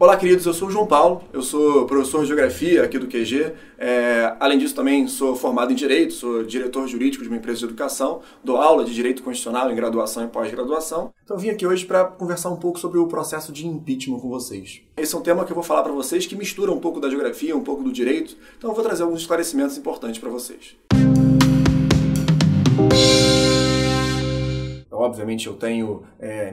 Olá, queridos, eu sou o João Paulo, eu sou professor de Geografia aqui do QG, além disso também sou formado em Direito, sou diretor jurídico de uma empresa de educação, dou aula de Direito Constitucional em graduação e pós-graduação. Então eu vim aqui hoje para conversar um pouco sobre o processo de impeachment com vocês. Esse é um tema que eu vou falar para vocês que mistura um pouco da geografia, um pouco do direito, então eu vou trazer alguns esclarecimentos importantes para vocês. Obviamente eu tenho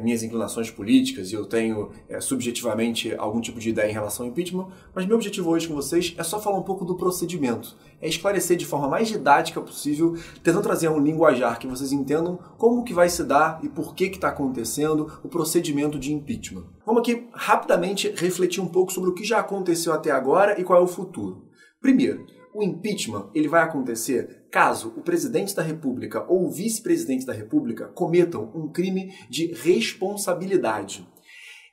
minhas inclinações políticas e eu tenho subjetivamente algum tipo de ideia em relação ao impeachment, mas meu objetivo hoje com vocês é só falar um pouco do procedimento, é esclarecer de forma mais didática possível, tentando trazer um linguajar que vocês entendam como que vai se dar e por que está acontecendo o procedimento de impeachment. Vamos aqui rapidamente refletir um pouco sobre o que já aconteceu até agora e qual é o futuro. Primeiro, o impeachment ele vai acontecer caso o presidente da República ou o vice-presidente da República cometam um crime de responsabilidade.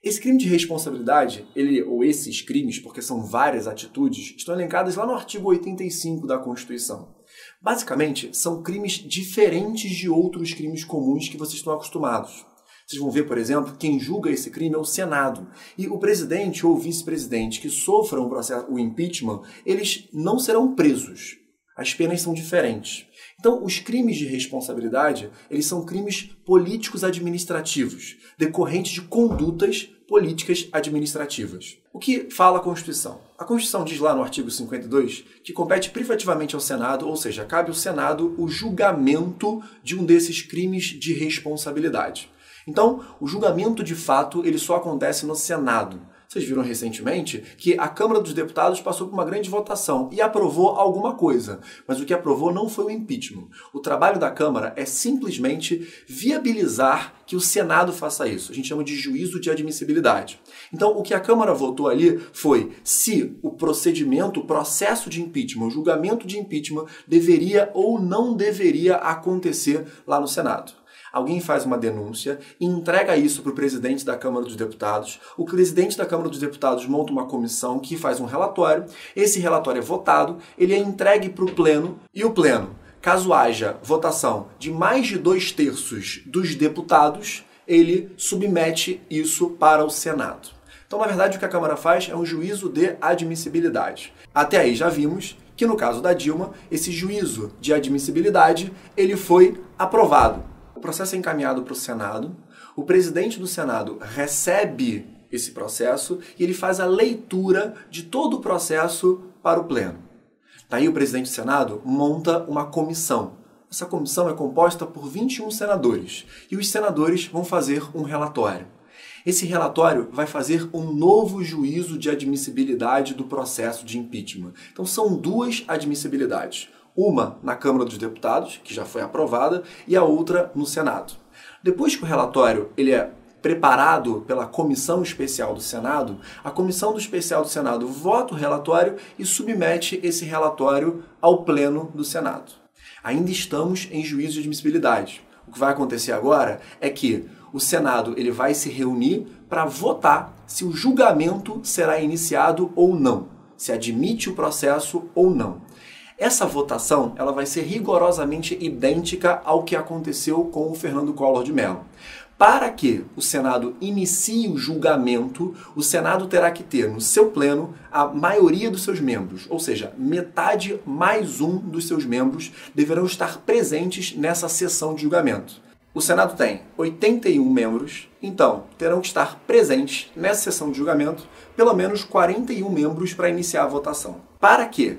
Esse crime de responsabilidade, ou esses crimes, porque são várias atitudes, estão elencadas lá no artigo 85 da Constituição. Basicamente, são crimes diferentes de outros crimes comuns que vocês estão acostumados. Vocês vão ver, por exemplo, quem julga esse crime é o Senado. E o presidente ou o vice-presidente que sofram o impeachment, eles não serão presos. As penas são diferentes. Então, os crimes de responsabilidade, eles são crimes políticos administrativos, decorrentes de condutas políticas administrativas. O que fala a Constituição? A Constituição diz lá no artigo 52 que compete privativamente ao Senado, ou seja, cabe ao Senado o julgamento de um desses crimes de responsabilidade. Então, o julgamento de fato ele só acontece no Senado. Vocês viram recentemente que a Câmara dos Deputados passou por uma grande votação e aprovou alguma coisa, mas o que aprovou não foi o impeachment. O trabalho da Câmara é simplesmente viabilizar que o Senado faça isso. A gente chama de juízo de admissibilidade. Então, o que a Câmara votou ali foi se o procedimento, o processo de impeachment, o julgamento de impeachment deveria ou não deveria acontecer lá no Senado. Alguém faz uma denúncia e entrega isso para o presidente da Câmara dos Deputados. O presidente da Câmara dos Deputados monta uma comissão que faz um relatório. Esse relatório é votado, ele é entregue para o Pleno e o Pleno, caso haja votação de mais de 2/3 dos deputados, ele submete isso para o Senado. Então, na verdade, o que a Câmara faz é um juízo de admissibilidade. Até aí já vimos que no caso da Dilma, esse juízo de admissibilidade ele foi aprovado. O processo é encaminhado para o Senado, o presidente do Senado recebe esse processo e ele faz a leitura de todo o processo para o Pleno. Daí o presidente do Senado monta uma comissão. Essa comissão é composta por 21 senadores e os senadores vão fazer um relatório. Esse relatório vai fazer um novo juízo de admissibilidade do processo de impeachment. Então são duas admissibilidades. Uma na Câmara dos Deputados, que já foi aprovada, e a outra no Senado. Depois que o relatório ele é preparado pela Comissão Especial do Senado, a Comissão Especial do Senado vota o relatório e submete esse relatório ao Pleno do Senado. Ainda estamos em juízo de admissibilidade. O que vai acontecer agora é que o Senado ele vai se reunir para votar se o julgamento será iniciado ou não, se admite o processo ou não. Essa votação ela vai ser rigorosamente idêntica ao que aconteceu com o Fernando Collor de Mello. Para que o Senado inicie o julgamento, o Senado terá que ter no seu pleno a maioria dos seus membros, ou seja, metade mais um dos seus membros deverão estar presentes nessa sessão de julgamento. O Senado tem 81 membros, então terão que estar presentes nessa sessão de julgamento pelo menos 41 membros para iniciar a votação. Para que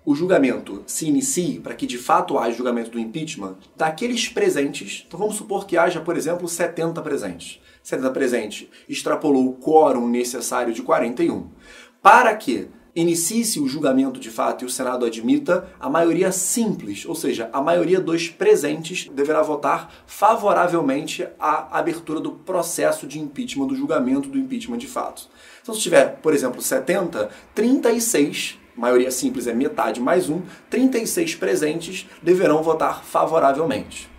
o julgamento se inicie, para que de fato haja julgamento do impeachment, daqueles presentes, então vamos supor que haja, por exemplo, 70 presentes. 70 presentes extrapolou o quórum necessário de 41. Para que inicie-se o julgamento de fato e o Senado admita, a maioria simples, ou seja, a maioria dos presentes deverá votar favoravelmente à abertura do processo de impeachment, do julgamento do impeachment de fato. Então se tiver, por exemplo, 70, 36... maioria simples é metade mais um, 36 presentes deverão votar favoravelmente.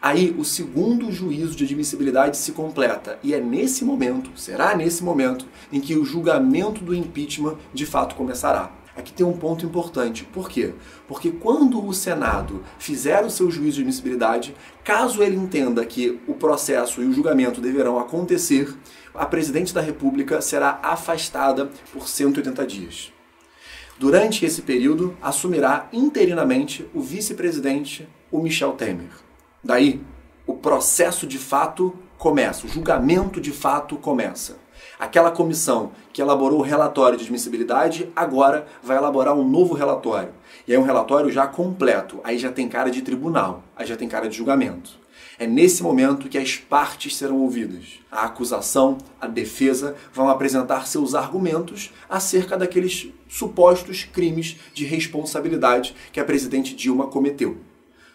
Aí o segundo juízo de admissibilidade se completa e é nesse momento, será nesse momento, em que o julgamento do impeachment de fato começará. Aqui tem um ponto importante. Por quê? Porque quando o Senado fizer o seu juízo de admissibilidade, caso ele entenda que o processo e o julgamento deverão acontecer, a presidente da República será afastada por 180 dias. Durante esse período, assumirá interinamente o vice-presidente, o Michel Temer. Daí, o processo de fato começa, o julgamento de fato começa. Aquela comissão que elaborou o relatório de admissibilidade agora vai elaborar um novo relatório. E aí um relatório já completo, aí já tem cara de tribunal, aí já tem cara de julgamento. É nesse momento que as partes serão ouvidas. A acusação, a defesa vão apresentar seus argumentos acerca daqueles supostos crimes de responsabilidade que a presidente Dilma cometeu.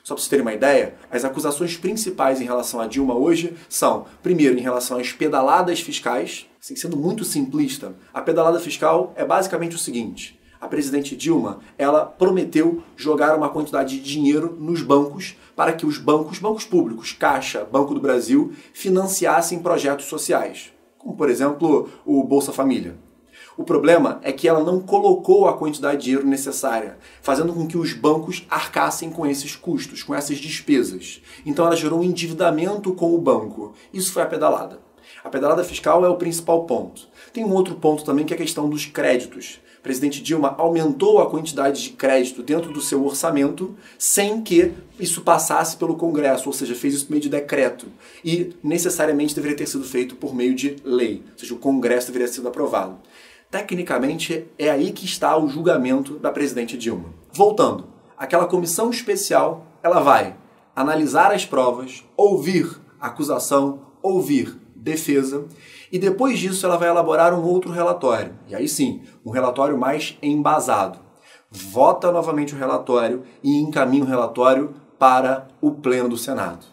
Só para vocês terem uma ideia, as acusações principais em relação a Dilma hoje são, primeiro, em relação às pedaladas fiscais. Assim, sendo muito simplista, a pedalada fiscal é basicamente o seguinte: a presidente Dilma, ela prometeu jogar uma quantidade de dinheiro nos bancos para que os bancos públicos, Caixa, Banco do Brasil, financiassem projetos sociais, como por exemplo o Bolsa Família. O problema é que ela não colocou a quantidade de dinheiro necessária, fazendo com que os bancos arcassem com esses custos, com essas despesas. Então ela gerou um endividamento com o banco. Isso foi a pedalada. A pedalada fiscal é o principal ponto. Tem um outro ponto também que é a questão dos créditos. A presidente Dilma aumentou a quantidade de crédito dentro do seu orçamento sem que isso passasse pelo Congresso, ou seja, fez isso por meio de decreto. E necessariamente deveria ter sido feito por meio de lei, ou seja, o Congresso deveria ter sido aprovado. Tecnicamente, é aí que está o julgamento da presidente Dilma. Voltando, aquela comissão especial, ela vai analisar as provas, ouvir acusação, ouvir defesa, e depois disso ela vai elaborar um outro relatório. E aí sim, um relatório mais embasado. Vota novamente o relatório e encaminha o relatório para o Pleno do Senado.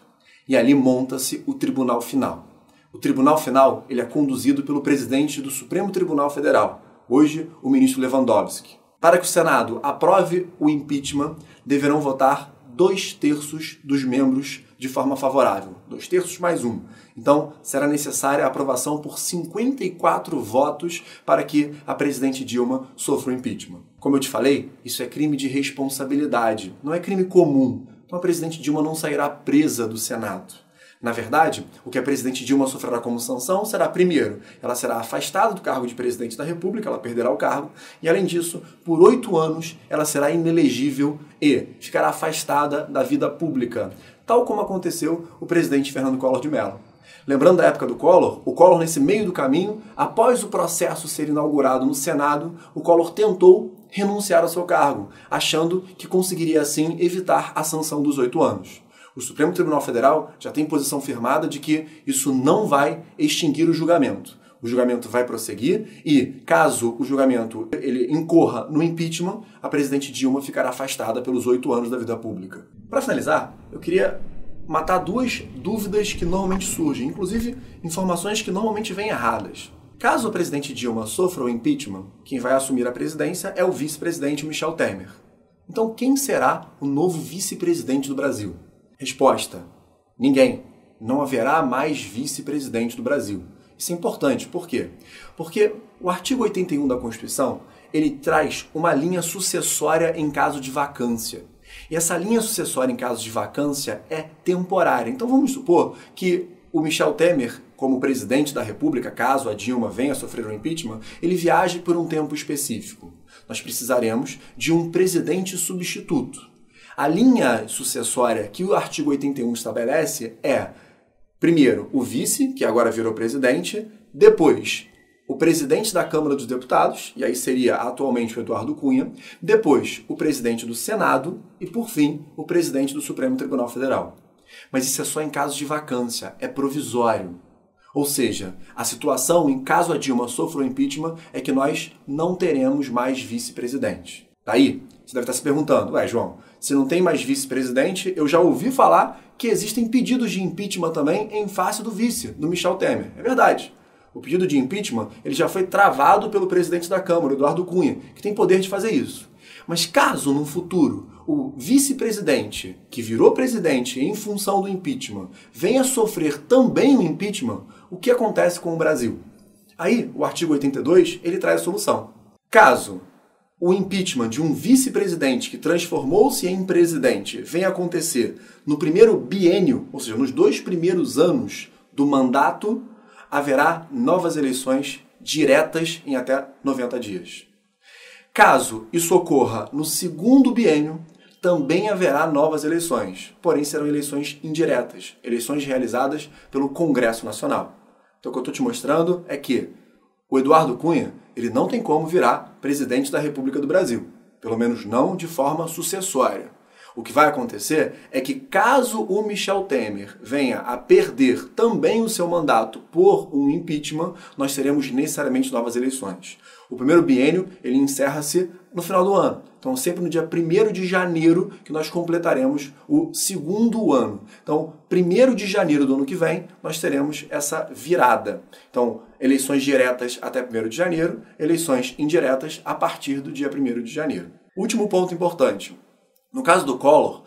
E ali monta-se o Tribunal Final. O Tribunal Final ele é conduzido pelo presidente do Supremo Tribunal Federal, hoje o ministro Lewandowski. Para que o Senado aprove o impeachment, deverão votar 2/3 dos membros de forma favorável. 2/3 mais 1. Então, será necessária a aprovação por 54 votos para que a presidente Dilma sofra o impeachment. Como eu te falei, isso é crime de responsabilidade, não é crime comum. Então, a presidente Dilma não sairá presa do Senado. Na verdade, o que a presidente Dilma sofrerá como sanção será, primeiro, ela será afastada do cargo de presidente da República, ela perderá o cargo, e além disso, por 8 anos, ela será inelegível e ficará afastada da vida pública, tal como aconteceu o presidente Fernando Collor de Mello. Lembrando da época do Collor, o Collor, nesse meio do caminho, após o processo ser inaugurado no Senado, o Collor tentou renunciar ao seu cargo, achando que conseguiria assim evitar a sanção dos 8 anos. O Supremo Tribunal Federal já tem posição firmada de que isso não vai extinguir o julgamento. O julgamento vai prosseguir e, caso o julgamento ele incorra no impeachment, a presidente Dilma ficará afastada pelos 8 anos da vida pública. Para finalizar, eu queria matar 2 dúvidas que normalmente surgem, inclusive informações que normalmente vêm erradas. Caso a presidente Dilma sofra o impeachment, quem vai assumir a presidência é o vice-presidente Michel Temer. Então, quem será o novo vice-presidente do Brasil? Resposta: ninguém. Não haverá mais vice-presidente do Brasil. Isso é importante. Por quê? Porque o artigo 81 da Constituição, ele traz uma linha sucessória em caso de vacância. E essa linha sucessória em caso de vacância é temporária. Então vamos supor que o Michel Temer, como presidente da República, caso a Dilma venha a sofrer um impeachment, ele viaje por um tempo específico. Nós precisaremos de um presidente substituto. A linha sucessória que o artigo 81 estabelece é, primeiro, o vice, que agora virou presidente, depois, o presidente da Câmara dos Deputados, e aí seria atualmente o Eduardo Cunha, depois, o presidente do Senado e, por fim, o presidente do Supremo Tribunal Federal. Mas isso é só em caso de vacância, é provisório. Ou seja, a situação, em caso a Dilma sofra o impeachment, é que nós não teremos mais vice-presidente. Daí, você deve estar se perguntando, João, se não tem mais vice-presidente, eu já ouvi falar que existem pedidos de impeachment também em face do vice, do Michel Temer. É verdade. O pedido de impeachment ele já foi travado pelo presidente da Câmara, Eduardo Cunha, que tem poder de fazer isso. Mas caso, no futuro, o vice-presidente, que virou presidente em função do impeachment, venha sofrer também o impeachment, o que acontece com o Brasil? Aí, o artigo 82, ele traz a solução. Caso o impeachment de um vice-presidente que transformou-se em presidente venha acontecer no primeiro biênio, ou seja, nos 2 primeiros anos do mandato, haverá novas eleições diretas em até 90 dias. Caso isso ocorra no segundo biênio, também haverá novas eleições, porém serão eleições indiretas, eleições realizadas pelo Congresso Nacional. Então o que eu estou te mostrando é que o Eduardo Cunha, ele não tem como virar presidente da República do Brasil, pelo menos não de forma sucessória. O que vai acontecer é que caso o Michel Temer venha a perder também o seu mandato por um impeachment, nós teremos necessariamente novas eleições. O primeiro biênio, ele encerra-se no final do ano. Então, sempre no dia 1º de janeiro que nós completaremos o segundo ano. Então, 1º de janeiro do ano que vem, nós teremos essa virada. Então, eleições diretas até 1º de janeiro, eleições indiretas a partir do dia 1º de janeiro. Último ponto importante. No caso do Collor,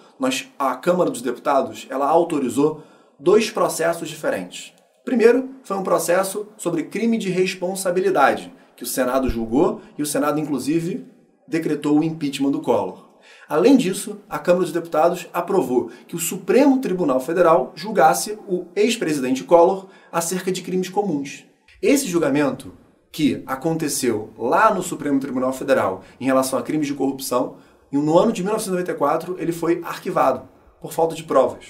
a Câmara dos Deputados ela autorizou 2 processos diferentes. Primeiro, foi um processo sobre crime de responsabilidade, que o Senado julgou e o Senado, inclusive, decretou o impeachment do Collor. Além disso, a Câmara dos Deputados aprovou que o Supremo Tribunal Federal julgasse o ex-presidente Collor acerca de crimes comuns. Esse julgamento, que aconteceu lá no Supremo Tribunal Federal em relação a crimes de corrupção, no ano de 1994, ele foi arquivado por falta de provas.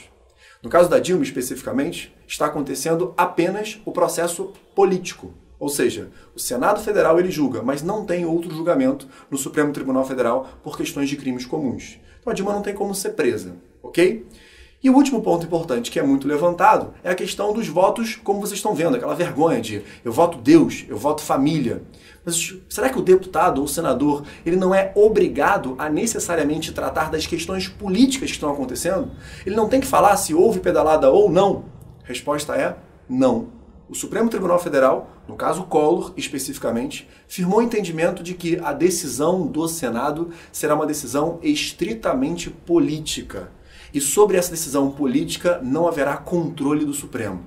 No caso da Dilma, especificamente, está acontecendo apenas o processo político. Ou seja, o Senado Federal ele julga, mas não tem outro julgamento no Supremo Tribunal Federal por questões de crimes comuns. Então a Dilma não tem como ser presa, ok? E o último ponto importante que é muito levantado é a questão dos votos, como vocês estão vendo, aquela vergonha de eu voto Deus, eu voto família. Mas será que o deputado ou o senador ele não é obrigado a necessariamente tratar das questões políticas que estão acontecendo? Ele não tem que falar se houve pedalada ou não? A resposta é não. O Supremo Tribunal Federal, no caso Collor especificamente, firmou o entendimento de que a decisão do Senado será uma decisão estritamente política. E sobre essa decisão política não haverá controle do Supremo.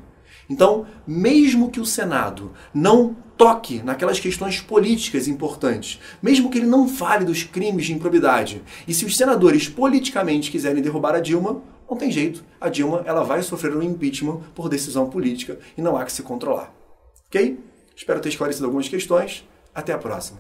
Então, mesmo que o Senado não toque naquelas questões políticas importantes, mesmo que ele não fale dos crimes de improbidade, e se os senadores politicamente quiserem derrubar a Dilma, não tem jeito, a Dilma ela vai sofrer um impeachment por decisão política e não há que se controlar. Ok? Espero ter esclarecido algumas questões. Até a próxima.